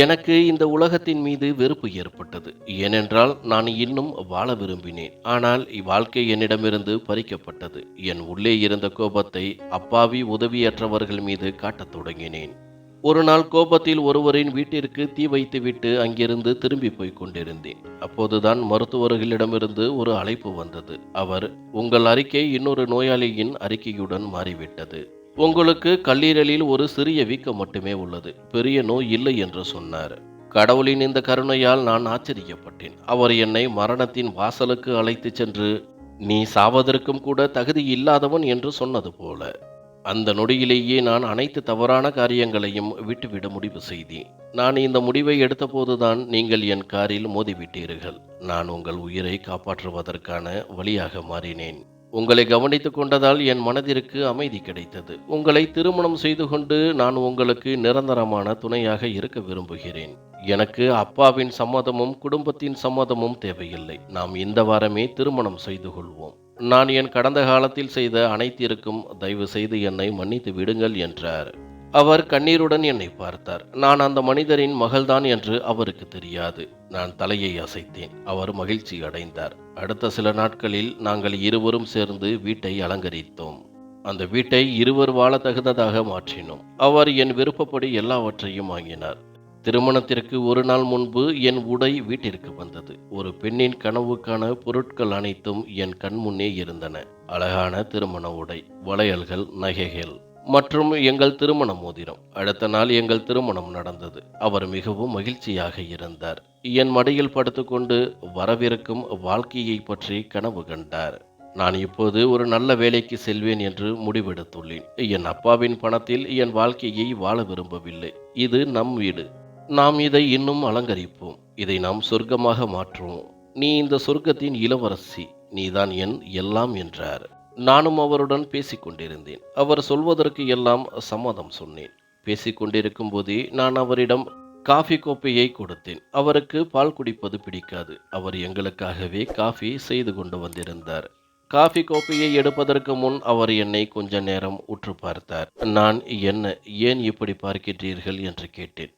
எனக்கு இந்த உலகத்தின் மீது வெறுப்பு ஏற்பட்டது. ஏனென்றால் நான் இன்னும் வாழ விரும்பினேன். ஆனால் இவ்வாழ்க்கை என்னிடமிருந்து பறிக்கப்பட்டது. என் உள்ளே இருந்த கோபத்தை அப்பாவி உதவியற்றவர்கள் மீது காட்டத் தொடங்கினேன். ஒரு நாள் கோபத்தில் ஒருவரின் வீட்டிற்கு தீ வைத்துவிட்டு அங்கிருந்து திரும்பி போய்க் கொண்டிருந்தேன். அப்போதுதான் மருத்துவர்களிடமிருந்து ஒரு அழைப்பு வந்தது. அவர், உங்கள் அறிக்கை இன்னொரு நோயாளியின் அறிக்கையுடன் மாறிவிட்டது. உங்களுக்கு கல்லீரலில் ஒரு சிறிய வீக்கம் மட்டுமே உள்ளது. பெரிய நோய் இல்லை என்று சொன்னார். கடவுளின் இந்த கருணையால் நான் ஆச்சரியப்பட்டேன். அவர் என்னை மரணத்தின் வாசலுக்கு அழைத்துச் சென்று, நீ சாவதற்கும் கூட தகுதி இல்லாதவன் என்று சொன்னது போல. அந்த நொடியிலேயே நான் அனைத்து தவறான காரியங்களையும் விட்டுவிட முடிவு செய்தேன். நான் இந்த முடிவை எடுத்தபோதுதான் நீங்கள் என் காரில் மோதிவிட்டீர்கள். நான் உங்கள் உயிரை காப்பாற்றுவதற்கான வழியாக மாறினேன். உங்களை கவனித்துக் கொண்டதால் என் மனதிற்கு அமைதி கிடைத்தது. உங்களை திருமணம் செய்து கொண்டு நான் உங்களுக்கு நிரந்தரமான துணையாக இருக்க விரும்புகிறேன். எனக்கு அப்பாவின் சம்மதமும் குடும்பத்தின் சம்மதமும் தேவையில்லை. நாம் இந்த வாரமே திருமணம் செய்து கொள்வோம். நான் என் கடந்த காலத்தில் செய்த அனைத்திற்கும் தயவு செய்து என்னை மன்னித்து விடுங்கள் என்றார். அவர் கண்ணீருடன் என்னை பார்த்தார். நான் அந்த மனிதரின் மகள்தான் என்று அவருக்கு தெரியாது. நான் தலையை அசைத்தேன். அவர் மகிழ்ச்சி அடைந்தார். அடுத்த சில நாட்களில் நாங்கள் இருவரும் சேர்ந்து வீட்டை அலங்கரித்தோம். அந்த வீட்டை இருவர் வாழ தகுந்ததாக மாற்றினோம். அவர் என் விருப்பப்படி எல்லாவற்றையும் வாங்கினார். திருமணத்திற்கு ஒரு நாள் முன்பு என் உடை வீட்டிற்கு வந்தது. ஒரு பெண்ணின் கனவுக்கான பொருட்கள் அனைத்தும் என் கண் முன்னே இருந்தன. அழகான திருமண உடை, வளையல்கள், நகைகள் மற்றும் எங்கள் திருமண மோதிரம். அடுத்த நாள் எங்கள் திருமணம் நடந்தது. அவர் மிகவும் மகிழ்ச்சியாக இருந்தார். என் மடியில் படுத்துக்கொண்டு வரவிருக்கும் வாழ்க்கையை பற்றி கனவு கண்டார். நான் இப்போது ஒரு நல்ல வேலைக்கு செல்வேன் என்று முடிவெடுத்துள்ளேன். என் அப்பாவின் பணத்தில் என் வாழ்க்கையை வாழ விரும்பவில்லை. இது நம் வீடு. நாம் இதை இன்னும் அலங்கரிப்போம். இதை நாம் சொர்க்கமாக மாற்றுவோம். நீ இந்த சொர்க்கத்தின் இளவரசி. நீதான் என் எல்லாம் என்றார். நானும் அவருடன் பேசிக்கொண்டிருந்தேன். அவர் சொல்வதற்கு எல்லாம் சம்மதம் சொன்னேன். பேசிக்கொண்டிருக்கும் போதே நான் அவரிடம் காஃபி கோப்பையை கொடுத்தேன். அவருக்கு பால் குடிப்பது பிடிக்காது. அவர் எங்களுக்காகவே காஃபி செய்து கொண்டு வந்திருந்தார். காஃபி கோப்பையை எடுப்பதற்கு முன் அவர் என்னை கொஞ்ச நேரம் உற்று பார்த்தார். நான், என்ன, ஏன் இப்படி பார்க்கின்றீர்கள் என்று கேட்டேன்.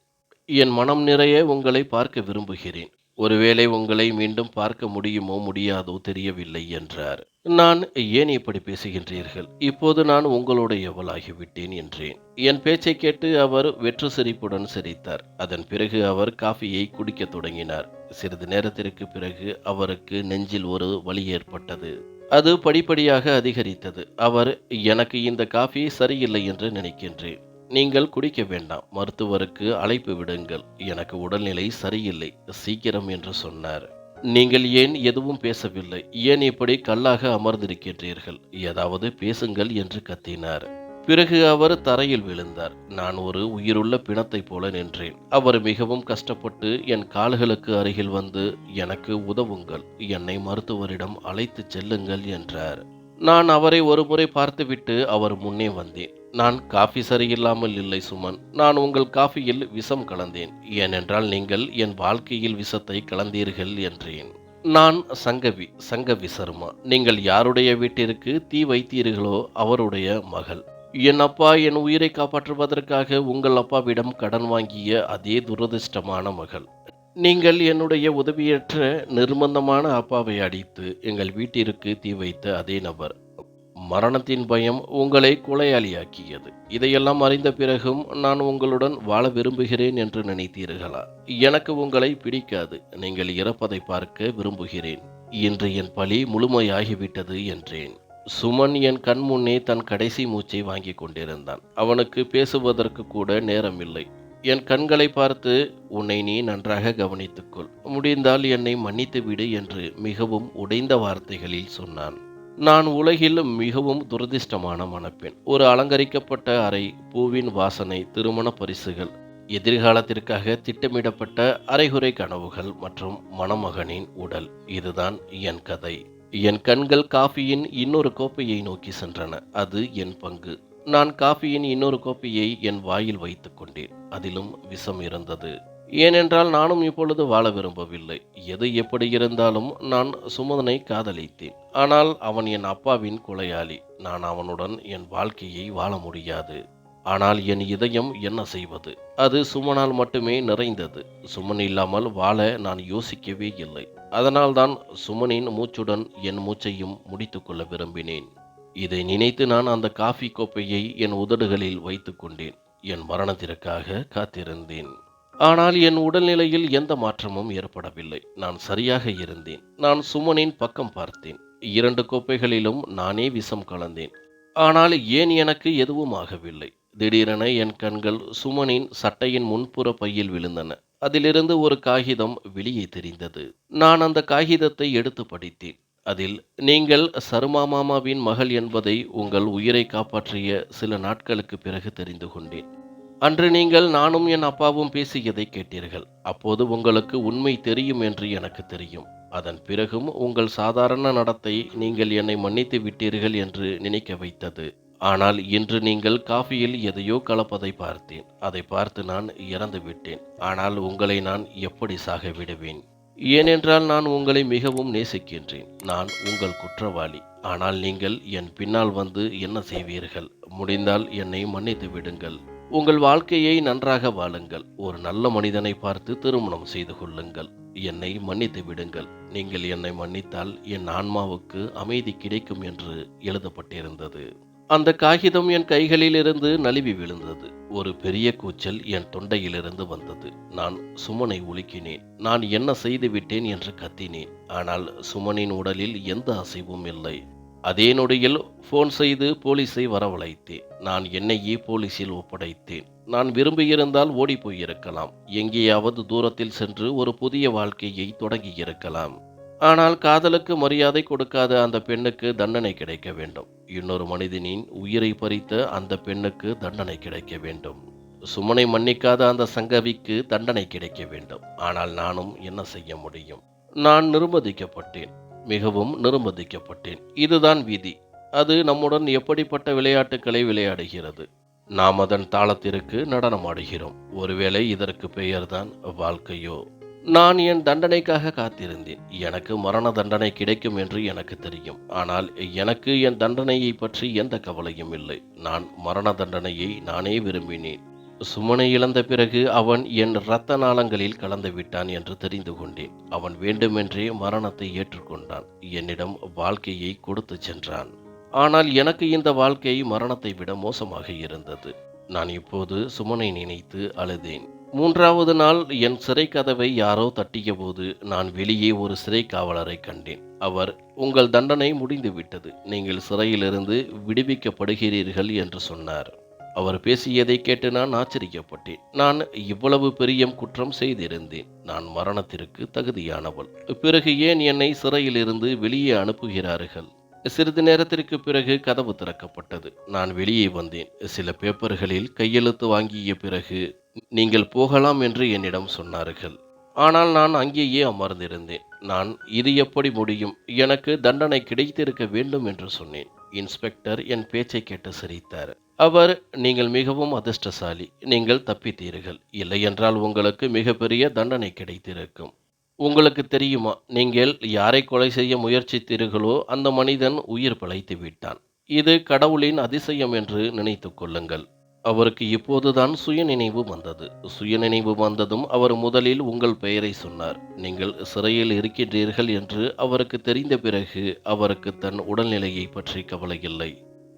என் மனம் நிறைய உங்களை பார்க்க விரும்புகிறேன். ஒருவேளை உங்களை மீண்டும் பார்க்க முடியுமோ முடியாதோ தெரியவில்லை என்றார். நான், ஏன் இப்படி பேசுகின்றீர்கள்? இப்போது நான் உங்களுடையவளாகிவிட்டேன் என்றேன். என் பேச்சை கேட்டு அவர் வெற்று சிரிப்புடன் சிரித்தார். அதன் பிறகு அவர் காஃபியை குடிக்கத் தொடங்கினார். சிறிது நேரத்திற்கு பிறகு அவருக்கு நெஞ்சில் ஒரு வலி ஏற்பட்டது. அது படிப்படியாக அதிகரித்தது. அவர், எனக்கு இந்த காஃபி சரியில்லை என்று நினைக்கின்றேன். நீங்கள் குடிக்க வேண்டாம். மருத்துவருக்கு அழைப்பு விடுங்கள். எனக்கு உடல்நிலை சரியில்லை. சீக்கிரம் என்று சொன்னார். நீங்கள் ஏன் எதுவும் பேசவில்லை? ஏன் இப்படி கல்லாக அமர்ந்திருக்கின்றீர்கள்? ஏதாவது பேசுங்கள் என்று கத்தினார். பிறகு அவர் தரையில் விழுந்தார். நான் ஒரு உயிருள்ள பிணத்தைப் போல நின்றேன். அவர் மிகவும் கஷ்டப்பட்டு என் கால்களுக்கு அருகில் வந்து, எனக்கு உதவுங்கள், என்னை மருத்துவரிடம் அழைத்துச் செல்லுங்கள் என்றார். நான் அவரை ஒருமுறை பார்த்துவிட்டு அவர் முன்னே வந்தேன். நான், காஃபி சரியில்லாமல் இல்லை சுமன். நான் உங்கள் காஃபியில் விஷம் கலந்தேன். ஏனென்றால் நீங்கள் என் வாழ்க்கையில் விஷத்தை கலந்தீர்கள் என்றேன். நான் சங்கவி சர்மா. நீங்கள் யாருடைய வீட்டிற்கு தீ வைத்தீர்களோ அவருடைய மகள். என் அப்பா என் உயிரை காப்பாற்றுவதற்காக உங்கள் அப்பாவிடம் கடன் வாங்கிய அதே துரதிர்ஷ்டமான மகள். நீங்கள் என்னுடைய உதவியற்ற நிர்பந்தமான அப்பாவை அடித்து எங்கள் வீட்டிற்கு தீ வைத்த அதே நபர். மரணத்தின் பயம் உங்களை கொலையாளியாக்கியது. இதையெல்லாம் அறிந்த பிறகும் நான் உங்களுடன் வாழ விரும்புகிறேன் என்று நினைத்தீர்களா? எனக்கு உங்களை பிடிக்காது. நீங்கள் இறப்பதை பார்க்க விரும்புகிறேன். இன்று என் பழி முழுமையாகிவிட்டது என்றேன். சுமன் என் கண் முன்னே தன் கடைசி மூச்சை வாங்கி கொண்டிருந்தான். அவனுக்கு பேசுவதற்கு கூட நேரமில்லை. என் கண்களை பார்த்து, உன்னை நீ நன்றாக கவனித்துக்கொள், முடிந்தால் என்னை மன்னித்து விடு என்று மிகவும் உடைந்த வார்த்தைகளில் சொன்னான். நான் உலகில் மிகவும் துரதிர்ஷ்டமான மணப்பெண். ஒரு அலங்கரிக்கப்பட்ட அறை, பூவின் வாசனை, திருமண பரிசுகள், எதிர்காலத்திற்காக திட்டமிடப்பட்ட அரைகுறை கனவுகள் மற்றும் மணமகனின் உடல். இதுதான் என் கதை. என் கண்கள் காஃபியின் இன்னொரு கோப்பையை நோக்கி சென்றன. அது என் பங்கு. நான் காஃபியின் இன்னொரு கோப்பையை என் வாயில் வைத்துக் கொண்டேன். அதிலும் விஷம் இருந்தது. ஏனென்றால் நானும் இப்பொழுது வாழ விரும்பவில்லை. எது எப்படி இருந்தாலும் நான் சுமதனை காதலித்தேன். ஆனால் அவன் என் அப்பாவின் கொலையாளி. நான் அவனுடன் என் வாழ்க்கையை வாழ முடியாது. ஆனால் என் இதயம் என்ன செய்வது? அது சுமனால் மட்டுமே நிறைந்தது. சுமன் இல்லாமல் வாழ நான் யோசிக்கவே இல்லை. அதனால்தான் சுமனின் மூச்சுடன் என் மூச்சையும் முடித்துக்கொள்ள விரும்பினேன். இதை நினைத்து நான் அந்த காஃபி கோப்பையை என் உதடுகளில் வைத்துக் கொண்டேன். என் மரணத்திற்காக காத்திருந்தேன். ஆனால் என் உடல்நிலையில் எந்த மாற்றமும் ஏற்படவில்லை. நான் சரியாக இருந்தேன். நான் சுமனின் பக்கம் பார்த்தேன். 2 கோப்பைகளிலும் நானே விஷம் கலந்தேன். ஆனால் ஏன் எனக்கு எதுவும் ஆகவில்லை. திடீரென என் கண்கள் சுமனின் சட்டையின் முன்புற பையில் விழுந்தன. அதிலிருந்து ஒரு காகிதம் வெளியே தெரிந்தது. நான் அந்த காகிதத்தை எடுத்து படித்தேன். அதில், நீங்கள் சருமா மாமாவின் மகள் என்பதை உங்கள் உயிரை காப்பாற்றிய சில நாட்களுக்கு பிறகு தெரிந்து கொண்டேன். அன்று நீங்கள் நானும் என் அப்பாவும் பேசியதை கேட்டீர்கள். அப்போது உங்களுக்கு உண்மை தெரியும் என்று எனக்கு தெரியும். அதன் பிறகும் உங்கள் சாதாரண நடத்தை நீங்கள் என்னை மன்னித்து விட்டீர்கள் என்று நினைக்க வைத்தது. ஆனால் இன்று நீங்கள் காஃபியில் எதையோ கலப்பதை பார்த்தேன். அதை பார்த்து நான் இறந்து விட்டேன். ஆனால் உங்களை நான் எப்படி சாக விடுவேன்? ஏனென்றால் நான் உங்களை மிகவும் நேசிக்கின்றேன். நான் உங்கள் குற்றவாளி. ஆனால் நீங்கள் என் பின்னால் வந்து என்ன செய்வீர்கள்? முடிந்தால் என்னை மன்னித்து விடுங்கள். உங்கள் வாழ்க்கையை நன்றாக வாழுங்கள். ஒரு நல்ல மனிதனை பார்த்து திருமணம் செய்து கொள்ளுங்கள். என்னை மன்னித்து விடுங்கள். நீங்கள் என்னை மன்னித்தால் என் ஆன்மாவுக்கு அமைதி கிடைக்கும் என்று எழுதப்பட்டிருந்தது. அந்த காகிதம் என் கைகளிலிருந்து நழுவி விழுந்தது. ஒரு பெரிய கூச்சல் என் தொண்டையிலிருந்து வந்தது. நான் சுமனை உலுக்கினேன். நான் என்ன செய்துவிட்டேன் என்று கத்தினேன். ஆனால் சுமனின் உடலில் எந்த அசைவும் இல்லை. அதே நொடியில் போன் செய்து போலீஸை வரவழைத்தேன். நான் என்னையே போலீஸில் ஒப்படைத்தேன். நான் விரும்பியிருந்தால் ஓடி போயிருக்கலாம். எங்கேயாவது தூரத்தில் சென்று ஒரு புதிய வாழ்க்கையை தொடங்கியிருக்கலாம். ஆனால் காதலுக்கு மரியாதை கொடுக்காத அந்த பெண்ணுக்கு தண்டனை கிடைக்க வேண்டும். இன்னொரு மனிதனின் உயிரை பறித்த அந்த பெண்ணுக்கு தண்டனை கிடைக்க வேண்டும். சுமனை மன்னிக்காத அந்த சங்கவிக்கு தண்டனை கிடைக்க வேண்டும். ஆனால் நானும் என்ன செய்ய முடியும்? நான் நிர்பந்திக்கப்பட்டேன். மிகவும் நிர்பந்திக்கப்பட்டேன். இதுதான் விதி. அது நம்முடன் எப்படிப்பட்ட விளையாட்டுக்களை விளையாடுகிறது. நாம் அதன் தாளத்திற்கு நடனமாடுகிறோம். ஒருவேளை இதற்கு பெயர்தான் வாழ்க்கையோ? நான் என் தண்டனைக்காக காத்திருந்தேன். எனக்கு மரண தண்டனை கிடைக்கும் என்று எனக்கு தெரியும். ஆனால் எனக்கு என் தண்டனையை பற்றி எந்த கவலையும் இல்லை. நான் மரண தண்டனையை நானே விரும்பினேன். சுமனை இழந்த பிறகு அவன் என் இரத்த நாளங்களில் கலந்து விட்டான் என்று தெரிந்து கொண்டேன். அவன் வேண்டுமென்றே மரணத்தை ஏற்றுக்கொண்டான். என்னிடம் வாழ்க்கையை கொடுத்து சென்றான். ஆனால் எனக்கு இந்த வாழ்க்கை மரணத்தை விட மோசமாக இருந்தது. நான் இப்போது சுமனை நினைத்து அழுதேன். 3வது நாள் என் சிறை கதவை யாரோ தட்டிய போது நான் வெளியே ஒரு சிறை காவலரை கண்டேன். அவர், உங்கள் தண்டனை முடிந்துவிட்டது. நீங்கள் சிறையிலிருந்து விடுவிக்கப்படுகிறீர்கள் என்று சொன்னார். அவர் பேசியதை கேட்டு நான் ஆச்சரியப்பட்டேன். நான் இவ்வளவு பெரிய குற்றம் செய்திருந்தேன். நான் மரணத்திற்கு தகுதியானவள். பிறகு ஏன் என்னை சிறையிலிருந்து வெளியே அனுப்புகிறார்கள்? சிறிது நேரத்திற்கு பிறகு கதவு திறக்கப்பட்டது. நான் வெளியே வந்தேன். சில பேப்பர்களில் கையெழுத்து வாங்கிய பிறகு நீங்கள் போகலாம் என்று என்னிடம் சொன்னார்கள். ஆனால் நான் அங்கேயே அமர்ந்திருந்தேன். நான், இது எப்படி முடியும்? எனக்கு தண்டனை கிடைத்திருக்க வேண்டும் என்று சொன்னேன். இன்ஸ்பெக்டர் என் பேச்சை கேட்டு சிரித்தார். அவர், நீங்கள் மிகவும் அதிர்ஷ்டசாலி. நீங்கள் தப்பித்தீர்கள். இல்லையென்றால் உங்களுக்கு மிகப்பெரிய தண்டனை கிடைத்திருக்கும். உங்களுக்கு தெரியுமா, நீங்கள் யாரை கொலை செய்ய முயற்சித்தீர்களோ அந்த மனிதன் உயிர் பிழைத்து விட்டான். இது கடவுளின் அதிசயம் என்று நினைத்து கொள்ளுங்கள். அவருக்கு இப்போதுதான் சுயநினைவு வந்தது. சுயநினைவு வந்ததும் அவர் முதலில் உங்கள் பெயரை சொன்னார். நீங்கள் சிறையில் இருக்கின்றீர்கள் என்று அவருக்கு தெரிந்த பிறகு அவருக்கு தன் உடல்நிலையை பற்றி கவலை இல்லை.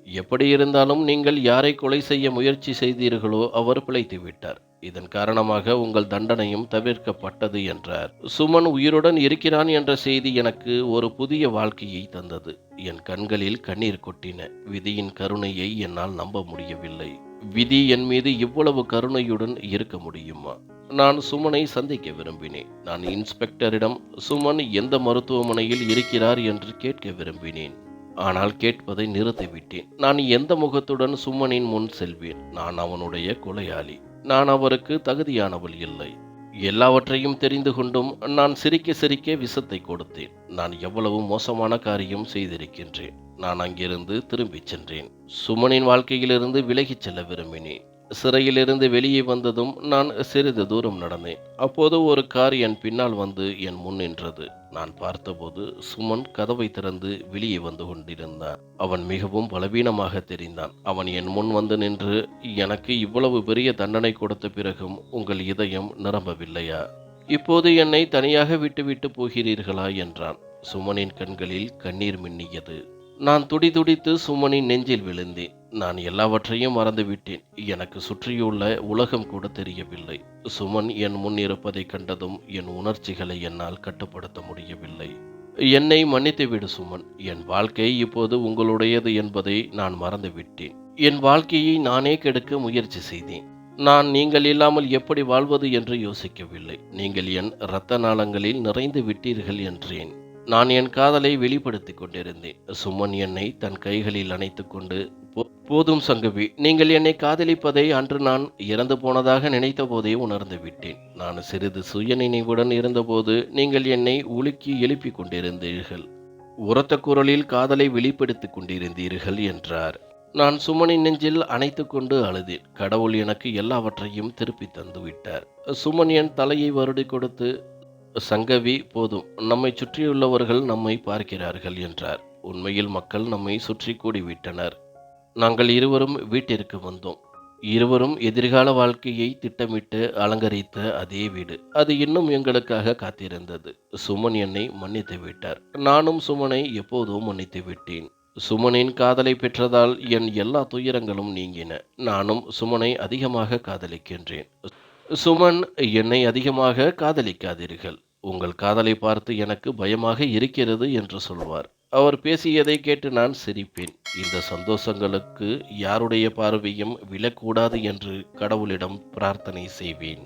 எப்படி இருந்தாலும் நீங்கள் யாரை கொலை செய்ய முயற்சி செய்தீர்களோ அவர் பிழைத்து விட்டார். இதன் காரணமாக உங்கள் தண்டனையும் தவிர்க்கப்பட்டது என்றார். சுமன் உயிருடன் இருக்கிறான் என்ற செய்தி எனக்கு ஒரு புதிய வாழ்க்கையை தந்தது. என் கண்களில் கண்ணீர் கொட்டின. விதியின் கருணையை என்னால் நம்ப முடியவில்லை. விதி என் மீது இவ்வளவு கருணையுடன் இருக்க முடியுமா? நான் சுமனை சந்திக்க விரும்பினேன். நான் இன்ஸ்பெக்டரிடம் சுமன் எந்த மருத்துவமனையில் இருக்கிறார் என்று கேட்க விரும்பினேன். ஆனால் கேட்பதை நிறுத்திவிட்டேன். நான் எந்த முகத்துடன் சுமனின் முன் செல்வேன்? நான் அவனுடைய கொலையாளி. நான் அவருக்கு தகுதியானவள் இல்லை. எல்லாவற்றையும் தெரிந்து கொண்டும் நான் சிரிக்க சிரிக்க விஷத்தை கொடுத்தேன். நான் எவ்வளவு மோசமான காரியம் செய்திருக்கின்றேன். நான் அங்கிருந்து திரும்பிச் சென்றேன். சுமனின் வாழ்க்கையிலிருந்து விலகிச் செல்ல விரும்பினேன். சிறையிலிருந்து வெளியே வந்ததும் நான் சிறிது தூரம் நடந்தேன். அப்போது ஒரு கார் என் பின்னால் வந்து என் முன் நின்றது. நான் பார்த்தபோது சுமன் கதவை திறந்து வெளியே வந்து கொண்டிருந்தான். அவன் மிகவும் பலவீனமாக தெரிந்தான். அவன் என் முன் வந்து நின்று, எனக்கு இவ்வளவு பெரிய தண்டனை கொடுத்த பிறகும் உங்கள் இதயம் நிரம்பவில்லையா? இப்போது என்னை தனியாக விட்டுவிட்டு போகிறீர்களா என்றான். சுமனின் கண்களில் கண்ணீர் மின்னியது. நான் துடிதுடித்து சுமனின் நெஞ்சில் விழுந்தேன். நான் எல்லாவற்றையும் மறந்துவிட்டேன். எனக்கு சுற்றியுள்ள உலகம் கூட தெரியவில்லை. சுமன் என் முன் இருப்பதைக் கண்டதும் என் உணர்ச்சிகளை என்னால் கட்டுப்படுத்த முடியவில்லை. என்னை மன்னித்துவிடு சுமன். என் வாழ்க்கை இப்போது உங்களுடையது என்பதை நான் மறந்துவிட்டேன். என் வாழ்க்கையை நானே கெடுக்க முயற்சி செய்தேன். நான் நீங்கள் இல்லாமல் எப்படி வாழ்வது என்று யோசிக்கவில்லை. நீங்கள் என் இரத்த நாளங்களில் நிறைந்து விட்டீர்கள் என்றேன். நான் என் காதலை வெளிப்படுத்திக் கொண்டிருந்தேன். சுமன் என்னை தன் கைகளில் அணைத்து கொண்டு, போதும் சங்கவி, நீங்கள் என்னை காதலிப்பதை அன்று நான் இறந்து போனதாக நினைத்த போதே உணர்ந்து விட்டேன். நான் சிறிது சுயநினைவுடன் இருந்தபோது நீங்கள் என்னை உலுக்கி எழுப்பிக் கொண்டிருந்தீர்கள். உரத்த குரலில் காதலை வெளிப்படுத்திக் கொண்டிருந்தீர்கள் என்றார். நான் சுமனின் நெஞ்சில் அணைத்து கொண்டு அழுதேன். கடவுள் எனக்கு எல்லாவற்றையும் திருப்பி தந்து விட்டார். சுமன் என் தலையை வருடி கொடுத்து, சங்கவி, போதும், நம்மை சுற்றியுள்ளவர்கள் நம்மை பார்க்கிறார்கள் என்றார். உண்மையில் மக்கள் நம்மை சுற்றி கூடிவிட்டனர். நாங்கள் இருவரும் வீட்டிற்கு வந்தோம். இருவரும் எதிர்கால வாழ்க்கையை திட்டமிட்டு அலங்கரித்த அதே வீடு. அது இன்னும் எங்களுக்காக காத்திருந்தது. சுமன் என்னை மன்னித்து விட்டார். நானும் சுமனை எப்போதோ மன்னித்து விட்டேன். சுமனின் காதலை பெற்றதால் என் எல்லா துயரங்களும் நீங்கின. நானும் சுமனை அதிகமாக காதலிக்கின்றேன். சுமன், என்னை அதிகமாக காதலிக்காதீர்கள். உங்கள் காதலை பார்த்து எனக்கு பயமாக இருக்கிறது என்று சொல்வார். அவர் பேசியதை கேட்டு நான் சிரிப்பேன். இந்த சந்தோஷங்களுக்கு யாருடைய பார்வையும் விழக்கூடாது என்று கடவுளிடம் பிரார்த்தனை செய்வேன்.